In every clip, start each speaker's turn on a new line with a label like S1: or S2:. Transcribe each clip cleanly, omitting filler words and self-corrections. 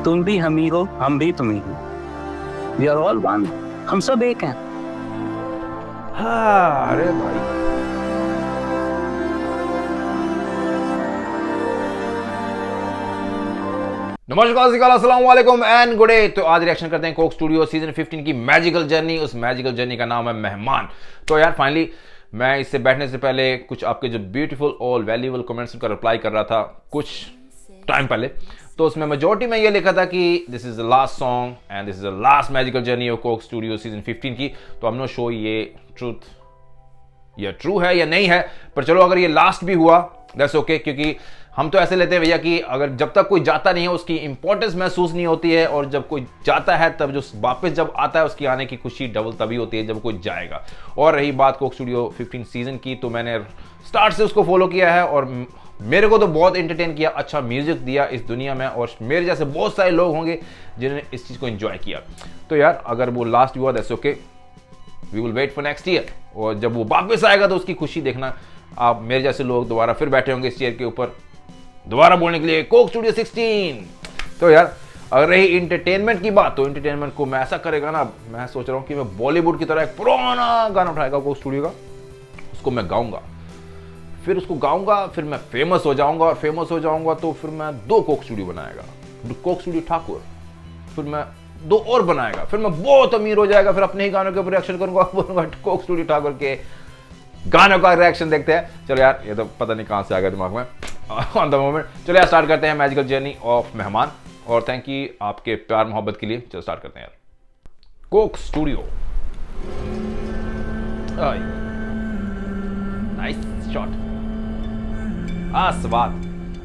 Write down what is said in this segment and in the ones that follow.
S1: तुम भी हम ही हो, हम भी तुम ही हो। वी आर ऑल वन, हम सब एक हैं।
S2: हाँ, अरे भाई नमस्कार, अस्सलाम वालेकुम एंड गुड डे। तो आज रिएक्शन करते हैं कोक स्टूडियो सीजन 15 की मैजिकल जर्नी। उस मैजिकल जर्नी का नाम है मेहमान। तो यार फाइनली मैं इससे बैठने से पहले कुछ आपके जो ब्यूटीफुल और वैल्यूएबल कमेंट्स का रिप्लाई कर रहा था कुछ टाइम पहले। तो उसमें मेजॉरिटी में ये लिखा था कि this is the last song and this is the last magical journey of Coke studio season 15 की। तो हम नो शो ये ट्रूथ या ट्रू है या नहीं है, पर चलो अगर ये लास्ट भी हुआ दैट्स ओके, क्योंकि हम तो ऐसे लेते हैं भैया कि अगर जब तक कोई जाता नहीं है उसकी इंपॉर्टेंस महसूस नहीं होती है, और जब कोई जाता है तब जो वापस जब आता है उसकी आने की खुशी डबल तभी होती है जब कोई जाएगा। और रही बात कोक स्टूडियो 15 सीजन की, तो मैंने स्टार्ट से उसको फॉलो किया है और मेरे को तो बहुत एंटरटेन किया, अच्छा म्यूजिक दिया इस दुनिया में, और मेरे जैसे बहुत सारे लोग होंगे जिन्होंने इस चीज़ को एंजॉय किया। तो यार अगर वो लास्ट हुआ that's okay, we will wait for next year, और जब वो वापस आएगा तो उसकी खुशी देखना। आप मेरे जैसे लोग दोबारा फिर बैठे होंगे इस चेयर के ऊपर दोबारा बोलने के लिए कोक स्टूडियो 16। तो यार अगर रही इंटरटेनमेंट की बात, तो इंटरटेनमेंट को मैं ऐसा करेगा ना, मैं सोच रहा हूँ कि मैं बॉलीवुड की तरह एक पुराना गाना उठाएगा कोक स्टूडियो का, उसको मैं गाऊंगा, फिर उसको गाऊंगा, फिर मैं फेमस हो जाऊंगा, और फेमस हो जाऊंगा तो फिर मैं 2 कोक स्टूडियो बनाएगा, कोक स्टूडियो ठाकुर, फिर मैं 2 और बनाएगा, फिर मैं बहुत अमीर हो जाएगा, फिर अपने ही गानों के ऊपर रिएक्शन करूंगा, बोलूंगा कोक स्टूडियो ठाकुर के गानों का रिएक्शन देखते हैं। चलो यार ये तो पता नहीं कहां से आ गया दिमाग में ऑन द मोमेंट। चलो यार स्टार्ट करते हैं मैजिकल जर्नी ऑफ मेहमान, और थैंक यू आपके प्यार मोहब्बत के लिए। चलो स्टार्ट करते हैं यार कोक स्टूडियो। नाइस शॉट, स्वाद।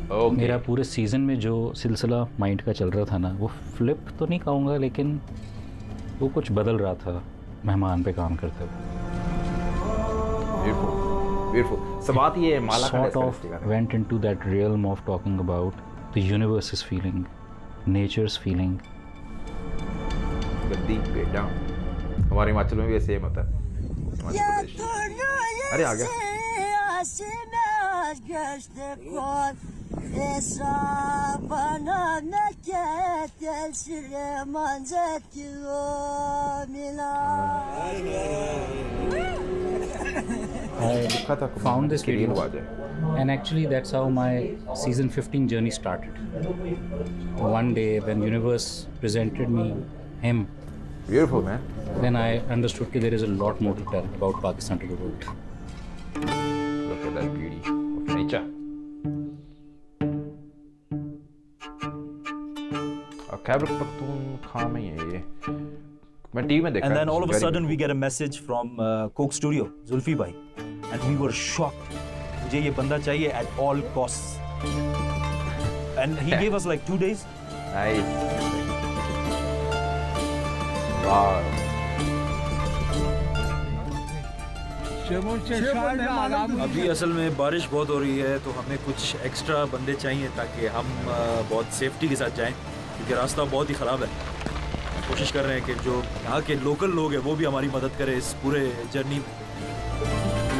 S2: Okay.
S3: मेरा पूरे सीज़न में जो सिलसिला माइंड का चल रहा था ना, वो फ्लिप तो नहीं कहूँगा, लेकिन वो कुछ बदल रहा था मेहमान पे काम करते हुए।
S2: Beautiful. सवात ये माला का
S3: sort of went into that realm of talking about the universe's feeling, nature's feeling.
S2: गद्दी बेटा हमारे हिमाचल में भी सेम होता है। अरे आ गया।
S3: I found this video, and actually that's how my season 15 journey started. One day when universe presented me him,
S2: Beautiful man.
S3: then I understood that there is a lot more to tell about Pakistan to the world.
S2: Look at that beauty of nature. Khyber Pakhtunkhwa में ये मैं TV में देखा।
S4: And then all of a sudden we get a message from Coke Studio, Zulfi bhai, and we were shocked. मुझे ये बंदा चाहिए at all costs. And he gave us like 2 days.
S2: Nice. Wow.
S4: अभी असल में बारिश बहुत हो रही है, तो हमें कुछ एक्स्ट्रा बंदे चाहिए ताकि हम बहुत सेफ्टी के साथ जाएं, क्योंकि रास्ता बहुत ही ख़राब है। कोशिश कर रहे हैं कि जो यहाँ के लोकल लोग हैं वो भी हमारी मदद करें इस पूरे जर्नी में।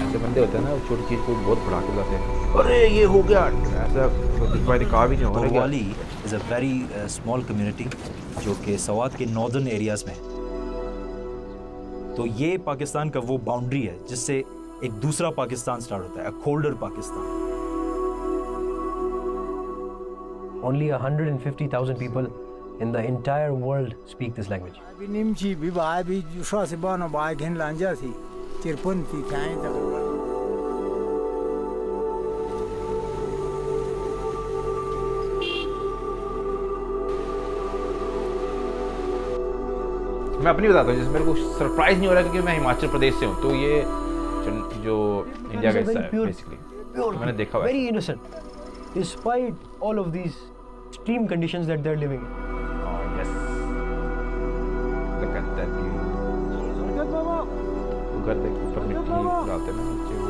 S2: ऐसे बंदे होते हैं ना, छोटी चीज़ को बहुत बड़ा कर देते हैं, अरे ये हो गया, ऐसा दिखवाई कहा भी नहीं होगा।
S4: Borivali is a very small community जो कि सवात के नॉर्दर्न एरियाज़ में है। तो ये पाकिस्तान का वो बाउंड्री है जिससे एक दूसरा पाकिस्तान स्टार्ट होता है, अ colder Pakistan.
S5: Only 150,000 people in the entire world speak this language.
S6: Nimchi bibai bi jusha se bana bai ghen lanja thi tirpun thi kai ta
S2: मैं अपनी बताता हूँ, जैसे मेरे को सरप्राइज नहीं हो रहा क्योंकि मैं हिमाचल प्रदेश से हूँ, तो ये जो इंडिया का हिस्सा है बेसिकली मैंने देखा हुआ है।
S5: Very innocent, despite all of these extreme conditions that they're living in.
S2: Oh yes, look at that beauty. वो घर देख ऊपर मिट्टी डालते हैं ना, नीचे वो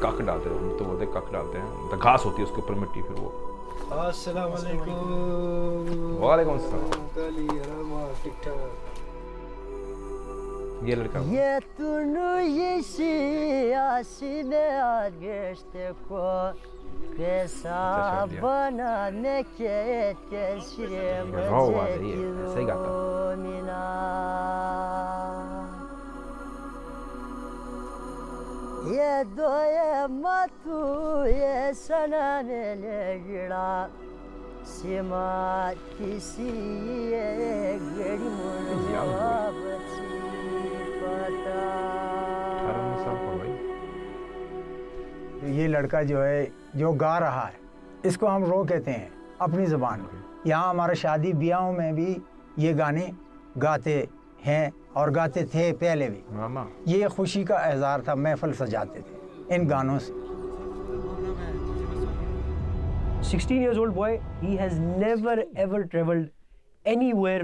S2: कक डालते हैं, तो बोलते कक डालते हैं, तो घास होती है उसके ऊपर मिट्टी, फिर वो।
S6: अस्सलाम वालेकुम।
S2: वालेकुम अस्सलाम। ये लड़का
S7: कैसा बनाने के तेरे
S2: सही गाता
S7: ये दो ये मतू ये सनाने लगड़ा सीमा किसी ये गड़ी मुझे पता
S6: ये लड़का जो है जो गा रहा है इसको हम रो कहते हैं अपनी ज़बान में। यहाँ हमारे शादी ब्याहों में भी ये गाने गाते हैं और गाते थे पहले भी। ये खुशी का इज़हार था, महफिल सजाते थे इन गानों से।
S5: 16 years old boy, he has never ever traveled anywhere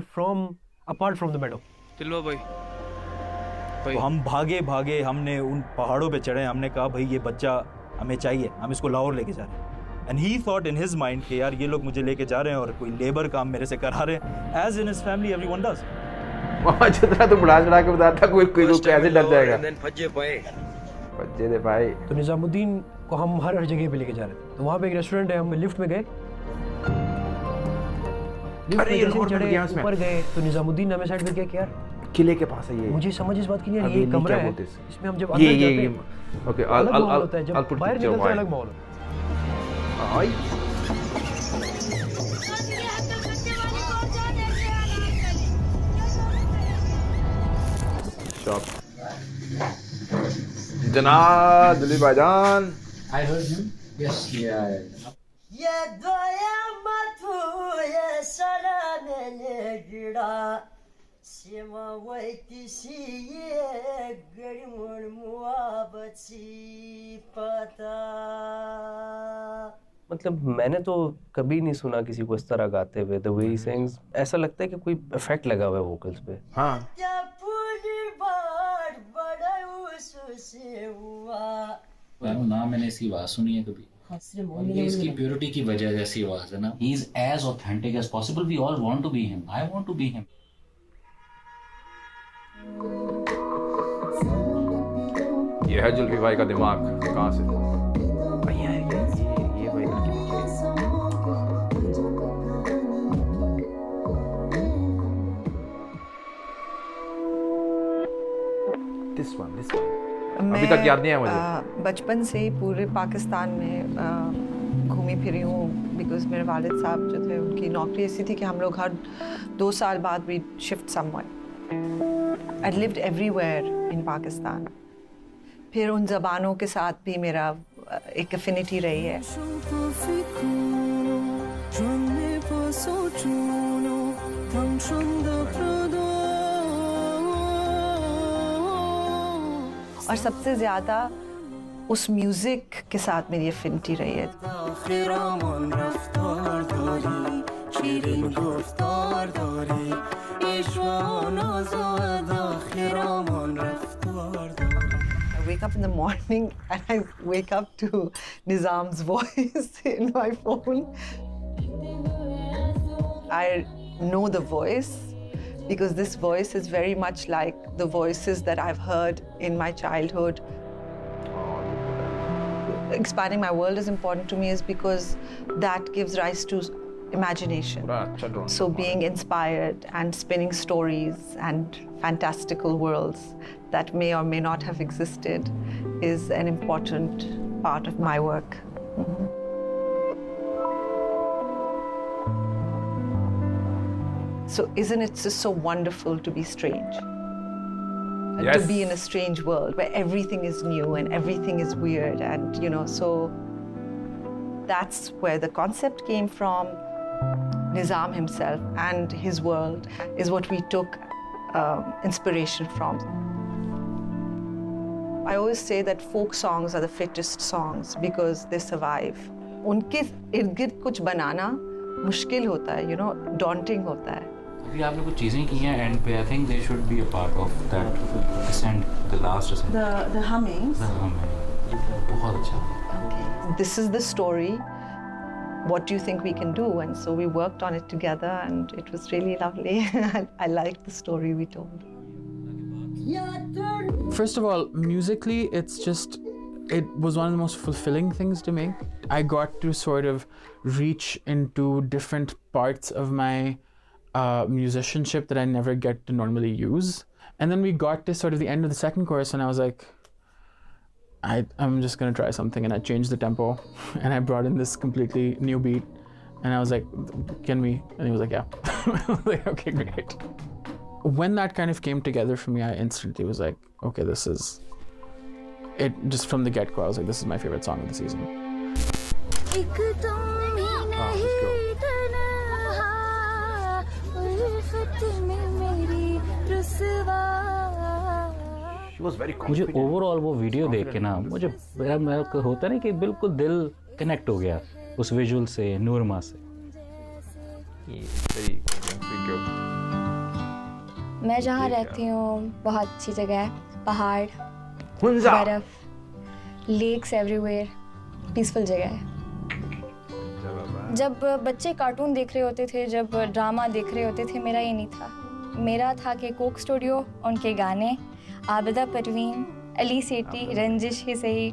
S5: apart from the meadow.
S8: तिलवा भाई
S4: तो हम भागे हमने उन पहाड़ों पे चढ़े, हमने कहा भाई ये बच्चा हमें चाहिए, हम इसको लाहौर लेके जा रहे हैं। And he thought in his mind कि यार ये लोग मुझे लेके जा रहे हैं और कोई लेबर काम मेरे से करा रहे हैं, as in his family everyone does.
S2: जितना तो बढ़ा चढ़ा के बताता कोई लोग कैसे डर जाएगा। बच्चे दे भाई।
S5: तो निजामुद्दीन को हम हर जगह पे लेके जा रहे थे। तो वहाँ पे एक रेस्टोरेंट है, हम लिफ्ट में गए, ऊपर गए तो निजामुद्दीन ने हमें साइड में किया कि यार
S2: किले के पास है ये।
S5: मुझे समझ इस बात की नहीं, ये कमरा है इसमें हम जब अंदर जाते हैं
S2: ओके
S5: अलग माहौल होता है, जब बाहर निकलते हैं अलग माहौल होता है।
S2: शॉप जनाब दिलीप भाईजान।
S3: I heard him. Yes, yeah.
S7: ये दो ये मतू ये सनाने लगड़ा सीमा वही किसी ये गड़ी मुड़ मुआबती पता।
S9: मतलब मैंने तो कभी नहीं सुना किसी को इस तरह गाते हुए। द वे ही सिंग्स, ऐसा लगता है कि कोई इफेक्ट लगा हुआ है वोकल्स पे।
S2: हाँ
S3: ना मैंने इसकी आवाज सुनी है कभी। ये इसकी प्योरिटी की वजह जैसी आवाज है ना। He is as authentic as possible. We all want to be him. I want to be him.
S2: ये है जुल्फी भाई का दिमाग। कहाँ से? ये भाई This one. अभी तक याद नहीं है मुझे।
S10: बचपन से ही पूरे पाकिस्तान में घूमी फिरी हूँ, बिकॉज मेरे वालिद साहब जो थे उनकी नौकरी ऐसी थी कि हम लोग हर 2 साल बाद we shift somewhere. I lived everywhere in Pakistan. फिर उन ज़बानों के साथ भी मेरा एक एफिनिटी रही है। और सबसे ज़्यादा उस म्यूज़िक के साथ मेरी एफिनिटी रही है। I wake up in the morning and I wake up to Nizam's voice in my phone. I know the voice because this voice is very much like the voices that I've heard in my childhood. Expanding my world is important to me is because that gives rise to imagination. So being inspired and spinning stories and fantastical worlds that may or may not have existed is an important part of my work. So isn't it just so wonderful to be strange?
S2: Yes.
S10: To be in a strange world where everything is new and everything is weird, and so that's where the concept came from. Nizam himself and his world is what we took inspiration from. I always say that folk songs are the fittest songs because they survive. उनके इर्द-गिर्द कुछ बनाना मुश्किल होता है, daunting होता है।
S3: अभी आपने कुछ चीजें की हैं एंड पे, I think they should be a part of that ascent, the last ascent.
S10: The hummings.
S3: The humming. बहुत अच्छा।
S10: Okay. This is the story. What do you think we can do? And so we worked on it together and it was really lovely. I liked the story we told.
S8: First of all, musically, it was one of the most fulfilling things to me. I got to sort of reach into different parts of my musicianship that I never get to normally use. And then we got to sort of the end of the second chorus, and I was like, I'm just gonna try something, and I changed the tempo, and I brought in this completely new beat, and I was like, can we? And he was like, yeah. I was like, okay, great. When that kind of came together for me, I instantly was like, okay, this is it. Just from the get-go, I was like, this is my favorite song of the season.
S3: मुझे overall वो video देख के ना मुझे मेरा होता नहीं कि बिल्कुल दिल कनेक्ट हो गया उस विजुअल से, नूरमा से।
S11: मैं जहाँ रहती हूँ बहुत अच्छी जगह है, पहाड़, बर्फ, लेक्स एवरीवेयर, पीसफुल जगह है। जब बच्चे कार्टून देख रहे होते थे, जब ड्रामा देख रहे होते थे, मेरा ये नहीं था। मेरा था कि कोक स्टूडियो, उनके गाने, आबिदा परवीन, अली सेठी, रंजिश ही सही,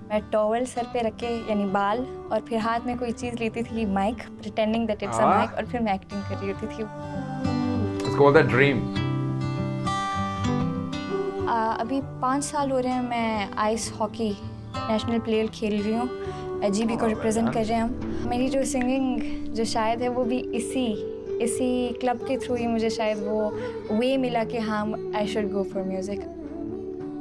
S11: मैं टॉवल सर पे रख के यानी बाल, और फिर हाथ में कोई चीज़ लेती थी, mic, pretending that it's a mic, और फिर मैं एक्टिंग कर रही होती थी।
S2: It's called that dream.
S11: अभी 5 साल हो रहे हैं मैं आइस हॉकी नेशनल प्लेयर खेल रही हूँ, जीबी को रिप्रेजेंट कर रहे हैं हम। मेरी जो सिंगिंग जो शायद है वो भी इसी क्लब के थ्रू ही मुझे शायद वो वे मिला कि हाँ I should go for music.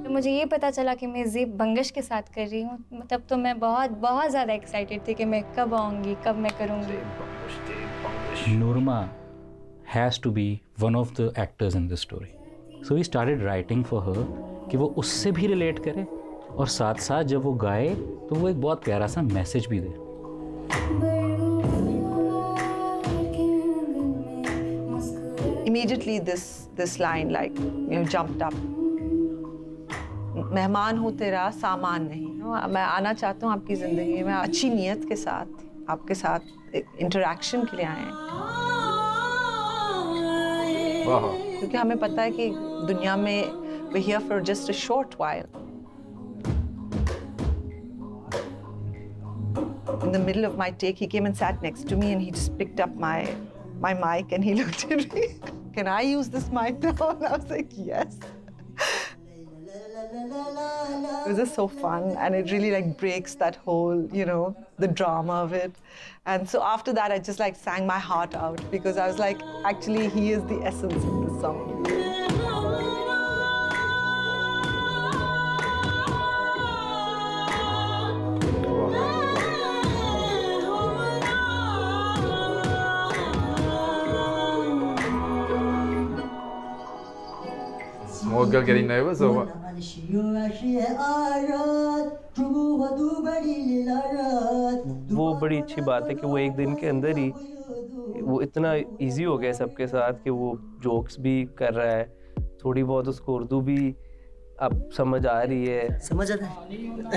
S11: तो मुझे ये पता चला कि मैं ज़ेब बंगश के साथ कर रही हूँ, तब तो मैं बहुत ज़्यादा एक्साइटेड थी कि मैं कब आऊँगी, कब मैं करूँगी।
S3: Nurma has to be one of the actors in this story. So we started writing for her कि वो उससे भी रिलेट करे और साथ साथ जब वो गाए तो वो एक बहुत प्यारा सा मैसेज भी दे।
S10: Immediately this line jumped up. मेहमान हो तेरा सामान नहीं। मैं आना चाहता हूँ आपकी ज़िंदगी में अच्छी नीयत के साथ, आपके साथ इंटरेक्शन के लिए आए हैं। क्योंकि हमें पता है कि दुनिया में we're here for just a short while. In the middle of my take, he came and sat next to me and he just picked up my mic and he looked at me. Can I use this mic now? And I was like, yes. It was just so fun, and it really breaks that whole, the drama of it. And so after that, I just sang my heart out because I was like, actually, he is the essence of the song.
S2: Small girl getting nervous or what?
S9: वो बड़ी अच्छी बात है कि वो एक दिन के अंदर ही वो इतना इजी हो गया सबके साथ कि वो जोक्स भी कर रहा है, थोड़ी बहुत उसको उर्दू भी अब समझ आ रही है।
S7: समझ आता है,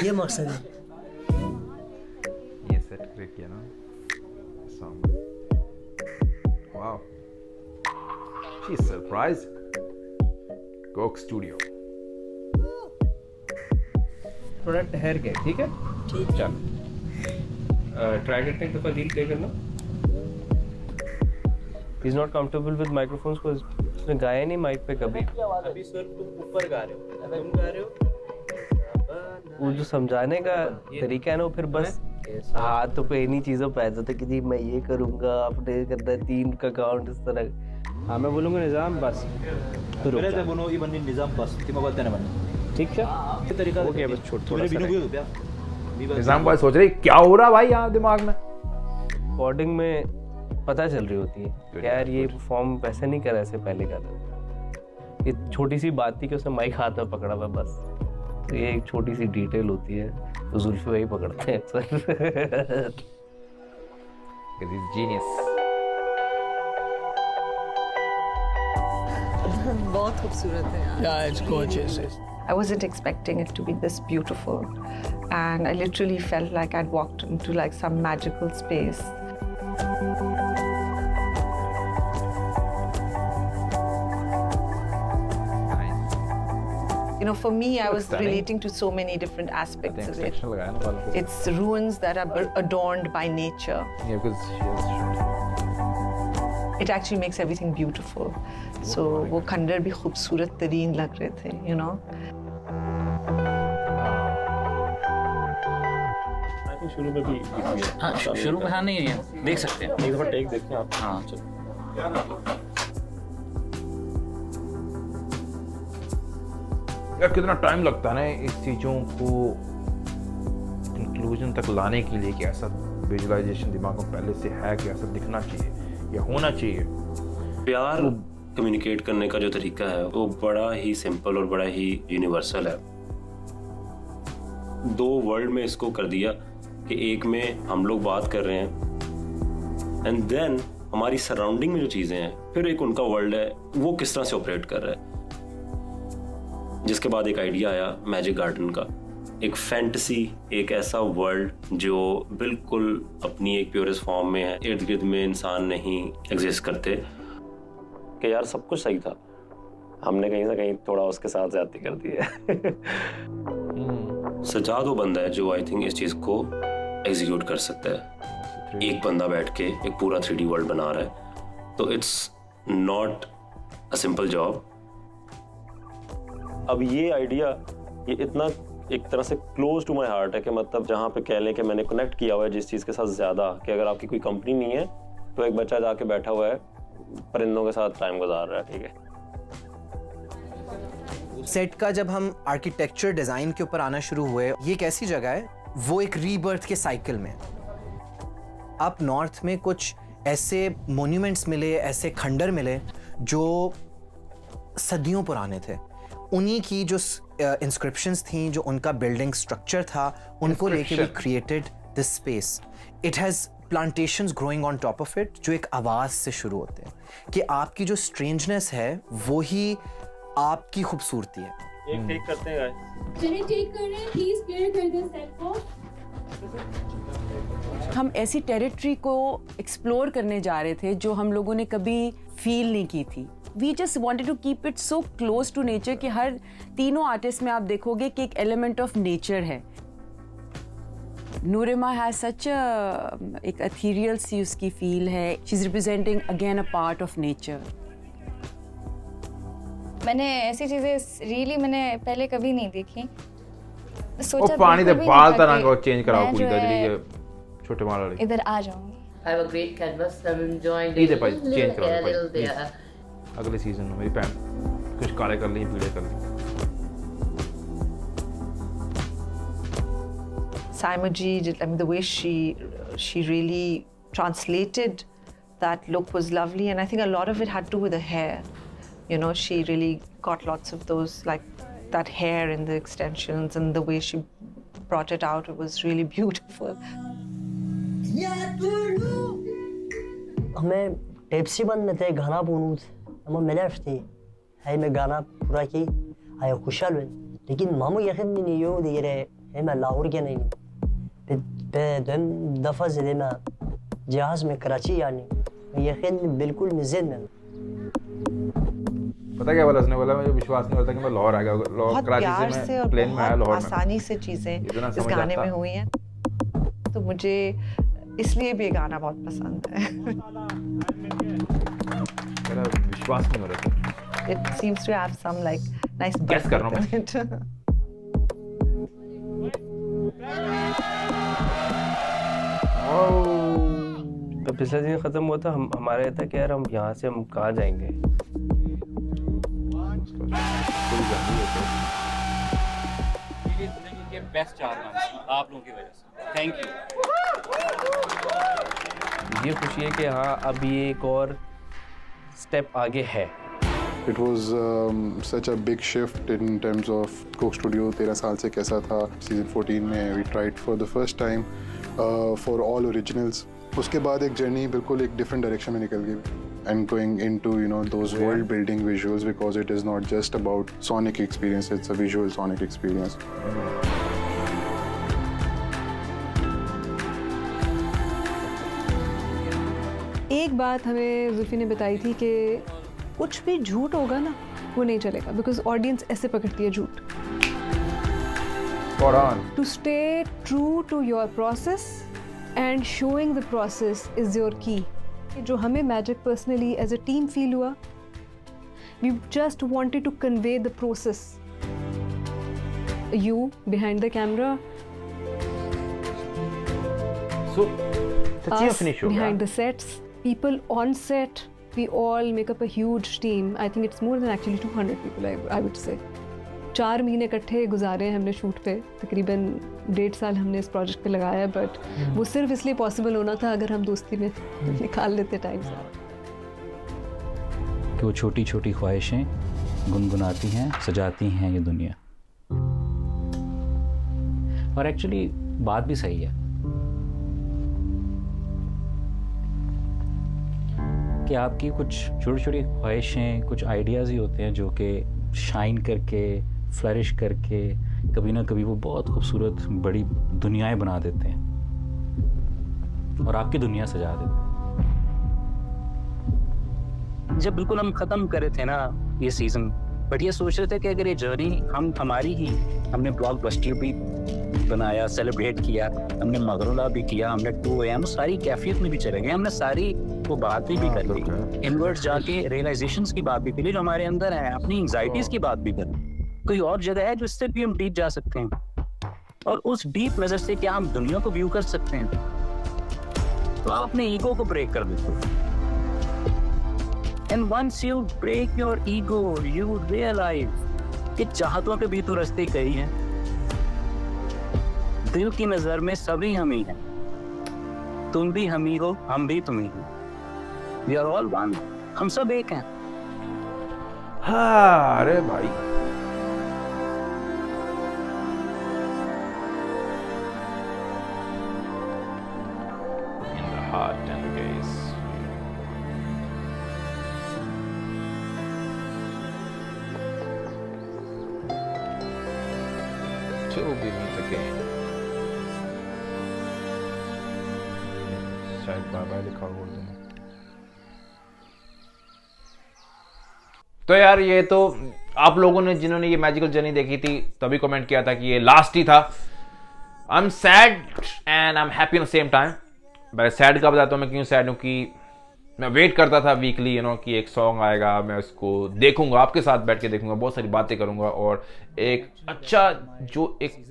S7: ये मकसद है।
S2: ये सेट क्लिक किया ना song. Wow, she is surprised. Coke studio
S9: थोड़ा ठहर गए, ठीक है?
S7: ठीक,
S9: चल ट्राई करते हैं एक दफा लीड प्ले करना। He is not comfortable with microphones को, उसने गाया नहीं माइक पे कभी।
S12: अभी सर तुम ऊपर गा रहे हो, तुम गा रहे हो,
S9: वो जो समझाने का तरीका है ना, वो फिर बस हाथों पे इन्हीं चीज़ों पे आ जाता है कि जी मैं ये करूँगा, आपने करना 3 का काउंट इस तरह। हाँ मैं बोलूँगा निज़ाम बस
S12: तो बोलो ये बनी निज़ाम बस कि मैं बताने बने, ठीक है? ये तरीका
S9: ओके बस छोड़ थोड़ा सा
S2: निज़ाम भाई सोच रहे क्या हो रहा भाई यहाँ दिमाग में।
S9: रिकॉर्डिंग में पता चल रही होती है यार ये परफॉर्म वैसे नहीं कर ऐसे पहले कर रहा। ये छोटी सी बात थी कि उसने माइक हाथ में पकड़ा हुआ बस, तो ये एक छोटी सी डिटेल होती है तो जुल्फी वही पकड़ते हैं अक्सर।
S2: जीनियस।
S10: बहुत खूबसूरत है यार।
S8: Yeah, it's gorgeous.
S10: I wasn't expecting it to be this beautiful, and I literally felt like I'd walked into some magical space. you know, for me, I was relating to so many different aspects of it. It's ruins that are adorned by nature.
S2: Yeah, because
S10: it actually makes everything beautiful. So वो खंडर भी खूबसूरत तरीन लग रहे थे, you know.
S12: शुरू में भी
S3: हाँ, शुरू में हाँ नहीं है, देख सकते हैं।
S12: एक दफा टेक देखते हैं आप।
S3: हाँ चलो।
S2: यार कितना टाइम लगता है ना इस चीज़ों को कंक्लूजन तक लाने के लिए कि ऐसा विजुअलाइजेशन दिमाग में पहले से है कि ऐसा दिखना चाहिए या होना चाहिए।
S13: प्यार कम्युनिकेट करने का जो तरीका है वो बड़ा ही सिंपल और बड़ा ही यूनिवर्सल है। 2 वर्ल्ड में इसको कर दिया कि एक में हम लोग बात कर रहे हैं एंड देन हमारी सराउंडिंग में जो चीज़ें हैं, फिर एक उनका वर्ल्ड है वो किस तरह से ऑपरेट कर रहा है। जिसके बाद एक आइडिया आया मैजिक गार्डन का, एक फैंटेसी, एक ऐसा वर्ल्ड जो बिल्कुल अपनी एक प्योरेस्ट फॉर्म में है, इर्द गिर्द में इंसान नहीं एग्जिस्ट करते। कि यार सब कुछ सही था, हमने कहीं से कहीं थोड़ा उसके साथ ज्यादती कर दी है। सजाद वो बंदा है जो आई थिंक इस चीज़ को एग्जीक्यूट कर सकता है। एक बंदा बैठ के एक पूरा 3D वर्ल्ड बना रहा है, तो it's not a simple job. अब ये आइडिया ये इतना एक तरह से क्लोज टू माय हार्ट है कि मतलब जहाँ पे कह लें कि मैंने कनेक्ट किया हुआ है जिस चीज़ के साथ ज़्यादा, कि अगर आपकी कोई कंपनी नहीं है तो एक बच्चा जाके बैठा हुआ है परिंदों के साथ टाइम गुजार रहा है, ठीक है।
S14: सेट का जब हम आर्किटेक्चर डिज़ाइन के ऊपर आना शुरू हुए, ये एक ऐसी जगह है वो एक रीबर्थ के साइकिल में। आप नॉर्थ में कुछ ऐसे मोन्यूमेंट्स मिले, ऐसे खंडर मिले जो सदियों पुराने थे। उन्हीं की जो इंस्क्रिप्शंस थी, जो उनका बिल्डिंग स्ट्रक्चर था, उनको लेके we created this space. It has plantations growing on top of it, जो एक आवाज़ से शुरू होते हैं कि आपकी जो स्ट्रेंजनेस है वो ही आपकी खूबसूरती है।
S13: एक टेक करते हैं गाइस,
S15: चलिए टेक कर रहे हैं, प्लीज क्लियर कर दें सेट को।
S16: हम ऐसी टेरिटरी को एक्सप्लोर करने जा रहे थे जो हम लोगों ने कभी फील नहीं की थी। We just wanted to keep it so close to nature कि हर तीनों आर्टिस्ट में आप देखोगे कि एक एलिमेंट ऑफ नेचर है। नूरिमा हैज सच एक ethereal सी उसकी फील है। She is representing again a part of nature.
S11: मैंने ऐसी चीजें रियली मैंने पहले कभी नहीं देखी।
S2: सोचा पानी दे बाल तरंग और चेंज कराओ पूरी तरह ये छोटे बाल वाले।
S11: इधर आ जाऊंगी।
S17: I have a great canvas. I'm enjoying
S2: इधर भाई चेंज करो
S17: भाई।
S2: अगले सीजन में मेरी पैन कुछ काले कर ली, पीले कर ली।
S10: Saima ji, I mean, the way she really translated that look was lovely, and I think a lot of it had to do with the hair. You know, she really got lots of those, like that hair and the extensions, and the way she brought it out, it was really beautiful.
S7: हमें टेप्सी बंद में थे गाना पूनूत हम मिलाफ थे है मैं गाना पूरा की आया खुशहाल हुए लेकिन मामू यकीन नहीं यो दे रहे है मैं लाहौर के नहीं पे दम दफा ज़िले में जहाज़ में कराची यानी यकीन बिल्कुल निज़िद में।
S2: पता क्या बोला उसने, बोला मुझे विश्वास नहीं होता कि मैं लाहौर आ गया। लाहौर कराची से मैं प्लेन में आया, लाहौर में
S10: आसानी से चीज़ें इस गाने में हुई हैं, तो मुझे इसलिए भी ये गाना बहुत पसंद है।
S2: मेरा विश्वास नहीं हो रहा।
S10: It seems to have some like nice
S2: guess कर रहा हूँ मैं।
S9: तो पिछला दिन खत्म हुआ था, हमारा था कि यार हम यहाँ से हम कहाँ जाएंगे।
S3: बेस्ट 4 गाने आप लोगों की वजह से, थैंक यू।
S9: ये खुशी है कि हाँ अब ये एक और स्टेप आगे है।
S18: It was such a big shift in terms of Coke Studio 13 साल से कैसा था। Season 14 में we tried for the first time for all originals। उसके बाद एक जर्नी बिल्कुल एक different direction में निकल गई and going into those world building visuals because it is not just about sonic experience, it's a visual sonic experience।
S10: एक बात हमें जुल्फी ने बताई थी कि कुछ भी झूठ होगा ना वो नहीं चलेगा, बिकॉज ऑडियंस ऐसे पकड़ती है झूठ। To stay true to your process and showing the process is your key. जो हमें magic personally as a team feel हुआ, we just wanted to convey the process. You behind the camera,
S2: so
S10: us behind the sets, people on set, we all make up a huge team. I think it's more than actually 200 people, I would say. 4 महीने इकट्ठे गुजारे हैं हमने shoot पे, तकरीबन 1.5 साल हमने इस प्रोजेक्ट पे लगाया, बट वो सिर्फ इसलिए पॉसिबल होना था अगर हम दोस्ती में निकाल लेते टाइम से।
S3: कि वो छोटी छोटी ख्वाहिशें गुनगुनाती हैं, सजाती हैं ये दुनिया। और एक्चुअली बात भी सही है कि आपकी कुछ छोटी छोटी ख्वाहिशें, कुछ आइडियाज़ ही होते हैं जो कि शाइन करके, फ्लरिश करके कभी ना कभी वो बहुत खूबसूरत बड़ी दुनियाएं बना देते हैं और आपकी दुनिया सजा देते हैं।
S1: जब बिल्कुल हम ख़त्म करे थे ना ये सीज़न, बट ये सोच रहे थे कि अगर ये जर्नी हमारी ही, हमने ब्लॉकबस्टर भी बनाया, सेलिब्रेट किया, हमने मगरुला भी किया, हमने 2 AM सारी कैफियत में भी चले गए, हमने सारी वो बातें भी कर ली, इनवर्ट जाके रियलाइजेशंस की बात भी कर ली जो हमारे अंदर है, अपनी एंजाइटीज की बात भी कर ली। कोई और जगह है जिससे भी हम डीप जा सकते हैं, और उस डीप नजर से क्या हम दुनिया को व्यू कर सकते हैं। तो आप अपने ईगो को ब्रेक कर देते हो, and once you break your ego you realise कि चाहतों के भी तो रास्ते कई हैं। दिल की नजर में सभी हम ही हैं, तुम भी हम ही हो, हम भी तुम ही हो। We are all one, हम सब एक हैं।
S2: हाँ, अरे भाई in the heart and gaze. Till we meet again. शायद बाय बाय लिखा बोल दूँ। तो यार ये तो आप लोगों ने जिन्होंने ये मैजिकल जर्नी देखी थी तभी कमेंट किया था कि ये लास्ट ही था। I am sad and I am happy at the same time. मैं सैड का बताता हूँ मैं क्यों सैड हूँ कि मैं वेट करता था वीकली कि एक सॉन्ग आएगा, मैं उसको देखूंगा, आपके साथ बैठ के देखूंगा, बहुत सारी बातें करूंगा और एक अच्छा जो एक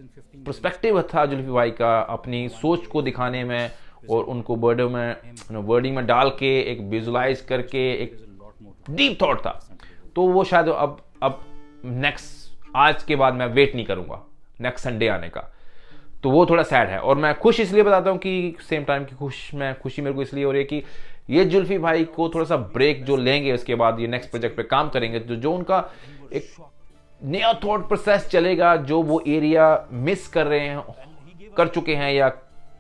S2: पर्सपेक्टिव था जुल्फी भाई का अपनी सोच को दिखाने में और उनको वर्डिंग में डाल के एक विजुलाइज करके एक डीप थॉट था। तो वो शायद अब नेक्स्ट आज के बाद मैं वेट नहीं करूंगा नेक्स्ट संडे आने का, तो वो थोड़ा सैड है। और मैं खुश इसलिए बताता हूँ कि सेम टाइम की खुशी मेरे को इसलिए हो रही है कि ये जुल्फी भाई को थोड़ा सा ब्रेक जो लेंगे उसके बाद ये नेक्स्ट प्रोजेक्ट पे काम करेंगे, जो उनका एक नया थॉट प्रोसेस चलेगा, जो वो एरिया मिस कर चुके हैं या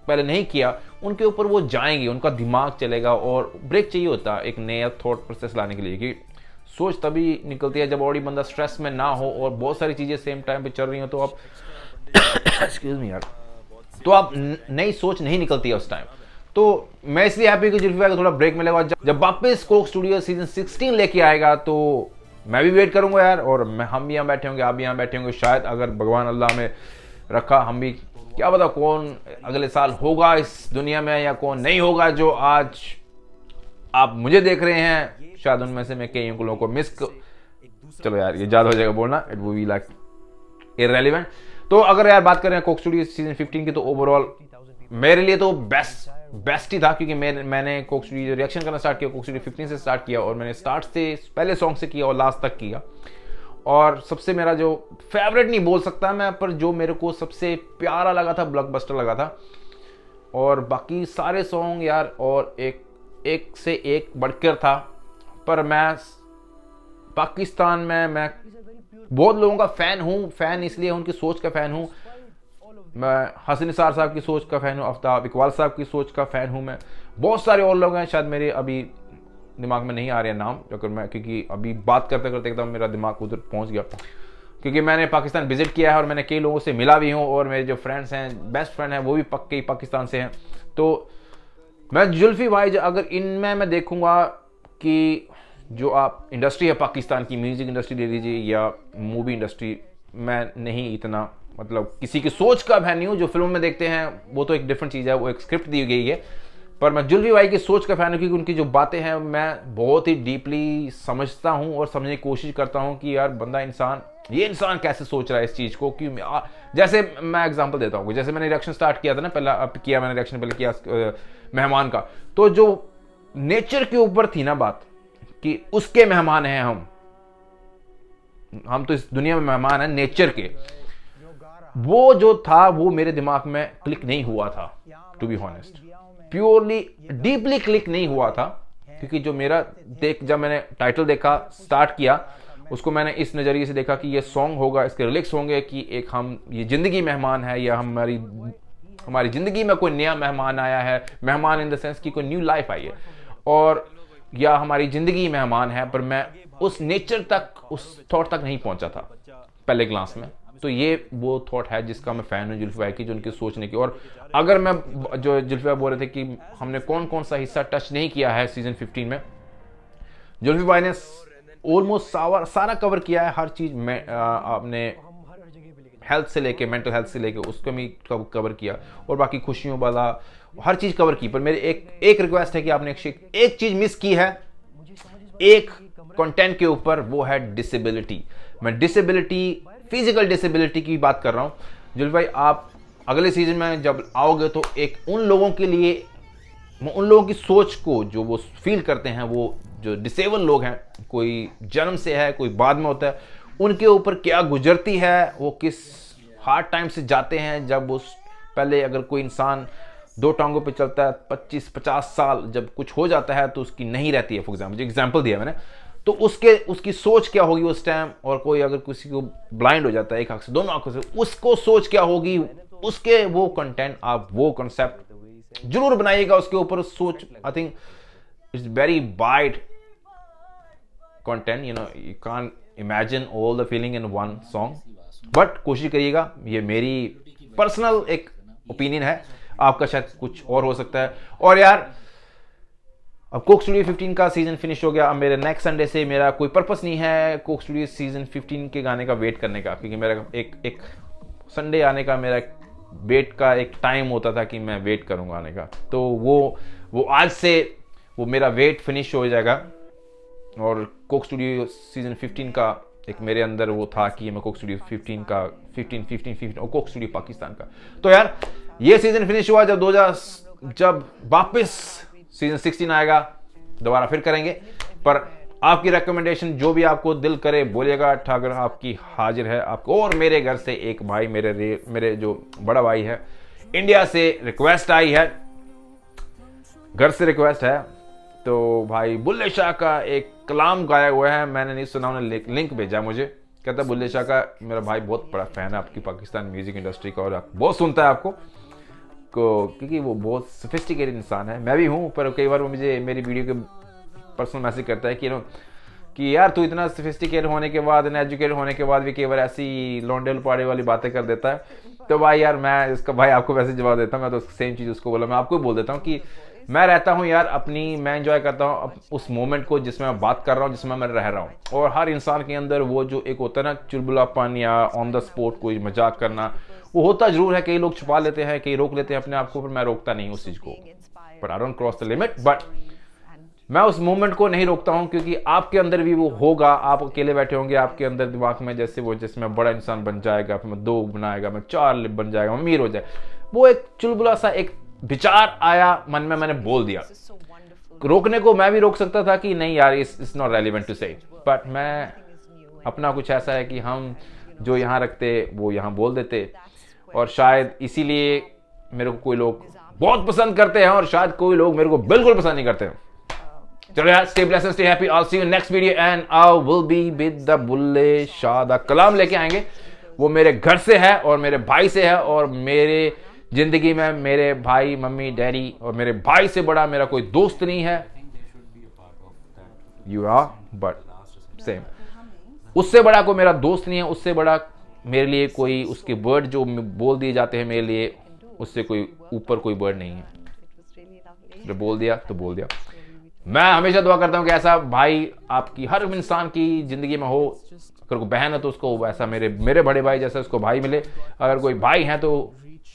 S2: पहले नहीं किया, उनके ऊपर वो जाएंगे, उनका दिमाग चलेगा। और ब्रेक चाहिए होता है एक नया थॉट प्रोसेस लाने के लिए, कि सोच तभी निकलती है जब ऑलरेडी बंदा स्ट्रेस में ना हो और बहुत सारी चीजें सेम टाइम पे चल रही हो, तो आप एक्सक्यूज मी यार, तो आप नई सोच नहीं निकलती है उस टाइम। तो मैं इसलिए हैप्पी कि जुल्फी भाई को थोड़ा ब्रेक मिलेगा। जब वापस कोक स्टूडियो सीजन 16 लेके आएगा तो मैं भी वेट करूंगा यार, और हम भी यहाँ बैठे होंगे, आप भी यहाँ बैठे होंगे, शायद अगर भगवान अल्लाह में रखा हम भी, क्या पता कौन अगले साल होगा इस दुनिया में या कौन नहीं होगा। जो आज आप मुझे देख रहे हैं शायद उनमें से मैं कई लोगों को चलो यार ये ज्यादा हो जाएगा बोलना, it will be like irrelevant. तो अगर यार बात करें कोक स्टूडियो सीजन 15 की, तो ओवरऑल मेरे लिए तो बेस्ट ही था, क्योंकि मैंने कोक स्टूडियो रिएक्शन करना स्टार्ट किया कोक स्टूडियो 15 से स्टार्ट किया, और मैंने स्टार्ट से पहले सॉन्ग से किया और लास्ट तक किया। और सबसे मेरा जो फेवरेट नहीं बोल सकता मैं, पर जो मेरे को सबसे प्यारा लगा था, ब्लॉकबस्टर लगा था। और बाकी सारे सॉन्ग यार और एक से एक बढ़कर था। पर मैं पाकिस्तान में मैं बहुत लोगों का फैन इसलिए उनकी सोच का फैन हूँ। मैं हसन निसार साहब की सोच का फैन हूँ, आफ्ताब इकबाल साहब की सोच का फैन हूँ मैं। बहुत सारे और लोग हैं, शायद मेरे अभी दिमाग में नहीं आ रहे नाम, क्योंकि अभी बात करते करते एकदम मेरा दिमाग उधर पहुँच गया, क्योंकि मैंने पाकिस्तान विजिट किया है और मैंने कई लोगों से मिला भी हूँ, और मेरे जो फ्रेंड्स हैं, बेस्ट फ्रेंड हैं, वो भी पक्के पाकिस्तान से हैं। तो मैं जुल्फी भाई अगर इनमें मैं देखूँगा कि जो आप इंडस्ट्री है पाकिस्तान की, म्यूज़िक इंडस्ट्री ले लीजिए या मूवी इंडस्ट्री, मैं नहीं इतना मतलब किसी की सोच का फैन नहीं हूँ। जो फिल्म में देखते हैं वो तो एक डिफरेंट चीज़ है, वो एक स्क्रिप्ट दी गई है, पर मैं जुल्फी भाई की सोच का फैन हूँ क्योंकि उनकी जो बातें हैं मैं बहुत ही डीपली समझता हूँ और समझने की कोशिश करता हूँ कि यार बंदा ये इंसान कैसे सोच रहा है इस चीज़ को। कि जैसे मैं एग्जांपल देता हूँ, जैसे मैंने रिएक्शन स्टार्ट किया था ना, मैंने रिएक्शन पहले किया मेहमान का, तो जो नेचर के ऊपर थी ना बात कि उसके मेहमान हैं हम तो इस दुनिया में मेहमान हैं नेचर के, वो जो था वो मेरे दिमाग में क्लिक नहीं हुआ था, to be honest, purely deeply click नहीं हुआ था। क्योंकि जो मेरा जब मैंने टाइटल देखा, स्टार्ट किया, उसको मैंने इस नज़रिए से देखा कि ये सॉन्ग होगा, इसके लिरिक्स होंगे कि एक ये ज़िंदगी मेहमान है या हमारी ज़िंदगी में कोई नया मेहमान आया है, मेहमान इन द सेंस कि कोई न्यू लाइफ आई है, और या हमारी ज़िंदगी मेहमान है, पर मैं उस नेचर तक, उस थॉट तक नहीं पहुंचा था पहले ग्लांस में। तो ये वो थॉट है जिसका मैं फ़ैन हूँ जुल्फी भाई की, जो उनकी सोचने की। और अगर मैं जो जुल्फी भाई बोल रहे थे कि हमने कौन कौन सा हिस्सा टच नहीं किया है सीज़न 15 में, जुल्फी भाई ने ऑलमोस्ट सारा कवर किया है, हर चीज़ में आपने हेल्थ से लेके, मेंटल हेल्थ से लेके उसको भी कवर किया, और बाकी खुशियों वाला हर चीज़ कवर की। पर मेरे एक रिक्वेस्ट है कि आपने एक चीज़ मिस की है एक कंटेंट के ऊपर, वो है डिसेबिलिटी। मैं डिसेबिलिटी, फिजिकल डिसेबिलिटी की बात कर रहा हूँ। जुल्फी भाई आप अगले सीजन में जब आओगे तो एक उन लोगों के लिए, उन लोगों की सोच को जो वो फील करते हैं, वो जो डिसेबल लोग हैं, कोई जन्म से है, कोई बाद में होता है, उनके ऊपर क्या गुजरती है, वो किस हार्ड टाइम से जाते हैं। जब उस पहले अगर कोई इंसान 2 टांगों पे चलता है 25-50 साल, जब कुछ हो जाता है तो उसकी नहीं रहती है। फॉर एग्जाम्पल, जो एग्जाम्पल दिया मैंने, तो उसकी सोच क्या होगी उस टाइम। और कोई अगर किसी को ब्लाइंड हो जाता है एक आंख से, दोनों आंखों से, उसको सोच क्या होगी, उसके वो कंटेंट, आप वो कॉन्सेप्ट जरूर बनाइएगा उसके ऊपर। सोच, I think it's very wide content, you can't imagine all the feeling in one song, but कोशिश करिएगा। ये मेरी पर्सनल एक ओपिनियन है, आपका शायद कुछ और हो सकता है। और यार अब कोक स्टूडियो 15 का सीजन फिनिश हो गया। अब मेरे नेक्स्ट संडे से मेरा कोई पर्पस नहीं है कोक स्टूडियो सीजन 15 के गाने का वेट करने का, क्योंकि मेरा एक संडे आने का मेरा वेट का एक टाइम होता था कि मैं वेट करूँगा आने का। तो वो आज से वो मेरा वेट फिनिश हो जाएगा। और कोक स्टूडियो सीजन 15 का एक मेरे अंदर वो था कि मैं कोक स्टूडियो 15 का 15 और कोक स्टूडियो पाकिस्तान का। तो यार ये सीजन फिनिश हुआ, जब वापस सीजन 16 आएगा दोबारा फिर करेंगे। पर आपकी रिकमेंडेशन जो भी आपको दिल करे बोलिएगा, ठाकर आपकी हाजिर है आपको। और मेरे घर से एक भाई, मेरे जो बड़ा भाई है, इंडिया से रिक्वेस्ट आई है, घर से रिक्वेस्ट है। तो भाई बुल्ले शाह का एक कलाम गाया हुआ है, मैंने नहीं सुना, उन्होंने लिंक भेजा मुझे, कहता बुल्ले शाह का मेरा भाई बहुत बड़ा फैन है आपकी पाकिस्तान म्यूजिक इंडस्ट्री का, और बहुत सुनता है आपको क्योंकि वो बहुत सोफिस्टिकेटेड इंसान है। मैं भी हूँ, पर कई बार वो मुझे मेरी वीडियो के पर्सनल मैसेज करता है कि यार तू इतना सोफिस्टिकेटेड होने के बाद, एजुकेटेड होने के बाद भी कई बार ऐसी लौंडे लुपाड़े वाली बातें कर देता है। तो भाई यार मैं इसका भाई आपको वैसे जवाब देता हूँ, मैं तो सेम चीज़ उसको बोला, मैं आपको बोल देता हूँ कि मैं रहता हूँ यार मैं एंजॉय करता हूँ उस मोमेंट को जिसमें मैं बात कर रहा हूँ, जिसमें मैं रह रहा हूँ। और हर इंसान के अंदर वो जो एक होता है ना चुलबुलापन या ऑन द स्पॉट कोई मजाक करना, वो होता जरूर है। कई लोग छुपा लेते हैं, कई रोक लेते हैं अपने आप को, पर मैं रोकता नहीं उस चीज़ को, पर I don't cross the limit. But मैं उस मोमेंट को नहीं रोकता हूँ, क्योंकि आपके अंदर भी वो होगा। आप अकेले बैठे होंगे, आपके अंदर दिमाग में जैसे मैं बड़ा इंसान बन जाएगा, फिर मैं 2 बनाएगा, मैं 4 बन जाएगा, मैं अमीर हो जाए, वो एक चुलबुला सा एक विचार आया मन में, मैंने बोल दिया। रोकने को मैं भी रोक सकता था कि नहीं यार इट्स नॉट रेलिवेंट टू से, बट मैं अपना कुछ ऐसा है कि हम जो यहाँ रखते वो यहाँ बोल देते। और शायद इसीलिए मेरे को कोई लोग बहुत पसंद करते हैं और शायद कोई लोग मेरे को बिल्कुल पसंद नहीं करते। चलो यार, stay blessed, stay happy, I will see you next video and I will be with the Bulleh Shah दा कलाम लेके आएंगे। वो मेरे घर से है और मेरे भाई से है, और मेरे जिंदगी में मेरे भाई, मम्मी, डैडी और मेरे भाई से बड़ा मेरा कोई दोस्त नहीं है। यू आर बट सेम, उससे बड़ा कोई मेरा दोस्त नहीं है, उससे बड़ा मेरे लिए कोई, उसके वर्ड जो बोल दिए जाते हैं मेरे लिए, उससे कोई ऊपर कोई वर्ड नहीं है। जो बोल दिया तो बोल दिया। मैं हमेशा दुआ करता हूँ कि ऐसा भाई आपकी हर इंसान की ज़िंदगी में हो। अगर कोई बहन है तो उसको वैसा मेरे बड़े भाई जैसा उसको भाई मिले, अगर कोई भाई हैं तो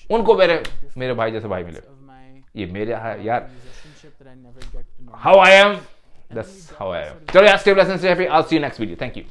S2: उनको मेरे भाई जैसे भाई मिले। ये मेरे यार how I am, that's how I am. चलो यार, stay blessed and stay happy. I will see you next video. Thank you.